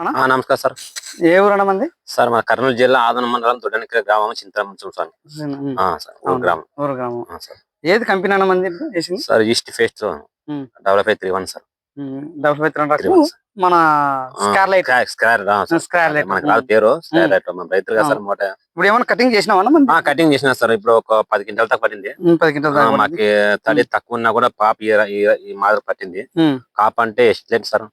అన్నా? నమస్కారం సార్. ఏ ఊరన్నా మంది? సార్ మా కర్నూలు జిల్లా ఆదోని మండలం దొడ్డనికర గ్రామం చింతలమంచం స్వామి. హ్మ్. సార్ ఊరు గ్రామం. ఊరు గ్రామం. సార్. ఏది కంపెనీ అన్న మంది ఇప్పుడు చేసింది? సార్ ఈస్ట్ ఫేస్ట్ హ్మ్. Develop 31 sir. డబుల్ ఫైవ్ రకం 31 సార్. మన స్కార్లైట్. స్క్రాలైట్. మనకి రాదు పేరు స్కార్లైట్. మన రైతులుగా సార్ మూట. ఇప్పుడు ఏమన్నా కటింగ్ చేసినావా మంది? కటింగ్ చేసిన సార్. ఇప్పుడు ఒక 10 క్వింటాల దాకా పట్టింది. 10 క్వింటాల్ దాకా మాకి తడి తక్కువ ఉన్నా కూడా పాప ఈ మాదిరి పట్టింది. కాపు అంటే ఎక్సలెంట్ సార్.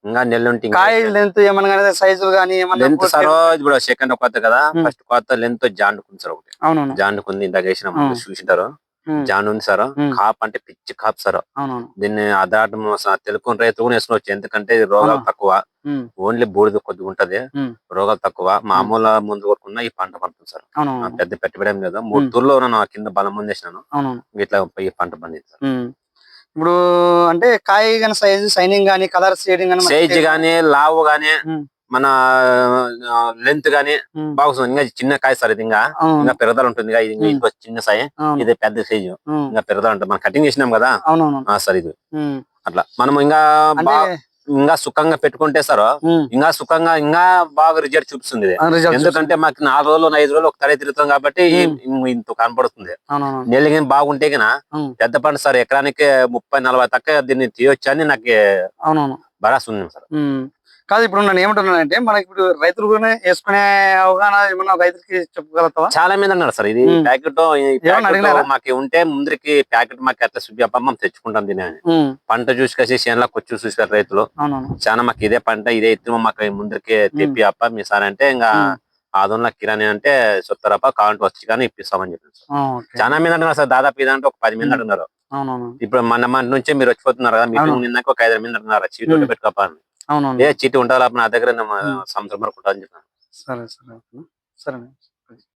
ఇంకా నెల్లుంటి కాయ లెంత్ ఏమన్నా సైజులు గానీ లెంత్ సార్ ఇప్పుడు సెకండ్ కొత్త కదా, ఫస్ట్ కొత్త లెంత్ జాండుకుంది సార్. ఒకటి అవునవును జాండుకుంది. ఇందాక వేసిన చూసింటారు. జాండు ఉంది సార్. కాప్ అంటే పిచ్చి కాప్ సార్. దీన్ని అదాటం తెలుగుని రైతు కూడా వేసుకోవచ్చు. ఎందుకంటే ఇది రోగాలు తక్కువ. ఓన్లీ బూడిద కొద్దిగా ఉంటది. రోగాలు తక్కువ. మామూలు ముందు కొట్టుకున్నా ఈ పంట పడుతుంది సార్. పెద్ద పెట్టుబడి ఏం లేదు. 3 తూర్లో నా కింద బలం ముందు వేసినాను. ఇట్లా ఈ పంట పండింది సార్. ఇప్పుడు అంటే కాయ గాని సైజు షైనింగ్ గానీ కలర్ షేడింగ్ గానీ సైజ్ గానీ లావు గానీ మన లెంత్ గానీ బాగుంది. ఇంకా చిన్న కాయ సార్. ఇది ఇంకా పెరదలు ఉంటుంది. ఇది చిన్న సాయి, ఇది పెద్ద సైజు. ఇంకా పెరదలు ఉంటుంది. మనం కటింగ్ చేసినాం కదా సార్. ఇది అట్లా మనం ఇంకా సుఖంగా పెట్టుకుంటే సార్, ఇంకా సుఖంగా ఇంకా బాగా రిజల్ట్ చూపిస్తుంది ఇది. ఎందుకంటే మాకు 4 రోజులు 5 రోజులు ఒక తడే తిరుగుతాం కాబట్టి ఇంత కనపడుతుంది. నెల్లి బాగుంటే గిన పెద్ద పంట సార్. ఎకరానికి 30-40 తక్కువ దీన్ని తీయొచ్చు అని నాకు భరోసా ఉంది సార్. కాదు, ఇప్పుడు నేను ఏమంటున్నానంటే మనకి ఇప్పుడు రైతులు కూడా వేసుకునే అవగాహన ఏమన్నా రైతులకి చెప్పగలుగుతావా? చాలా మంది అన్నారు సార్. ఇది ప్యాకెట్ మాకు ఉంటే ముందరికి ప్యాకెట్ మాకు ఎట్లా సుబ్బమ్మ తెచ్చుకుంటాం దీని. పంట చూసుకొచ్చి చేనులకు వచ్చి చూసారు రైతులు. చాలా మాకు ఇదే పంట ఇదే ఇత్తు మాకు ముందరికి తెప్పి అప్ప మీ సార్ అంటే ఇంకా ఆదోన్లో కిరాణి అంటే చెప్తారప్ప కావాలంటే వచ్చి కానీ ఇప్పిస్తామని చెప్పారు. చాలా మంది అంటున్నారు సార్. దాదాపు ఇదంటే ఒక 10 మంది అంటున్నారు. ఇప్పుడు మన నుంచే మీరు వచ్చిపోతున్నారు కదా, మీటింగ్ నిన్నాక ఒక 5 మంది అంటున్నారు చీటీ పెట్టుకోప. ఏ చీటీ ఉంటుందా నా దగ్గర సంవత్సరం వరకు ఉంటుందని చెప్పాను. సరే సరే సరే.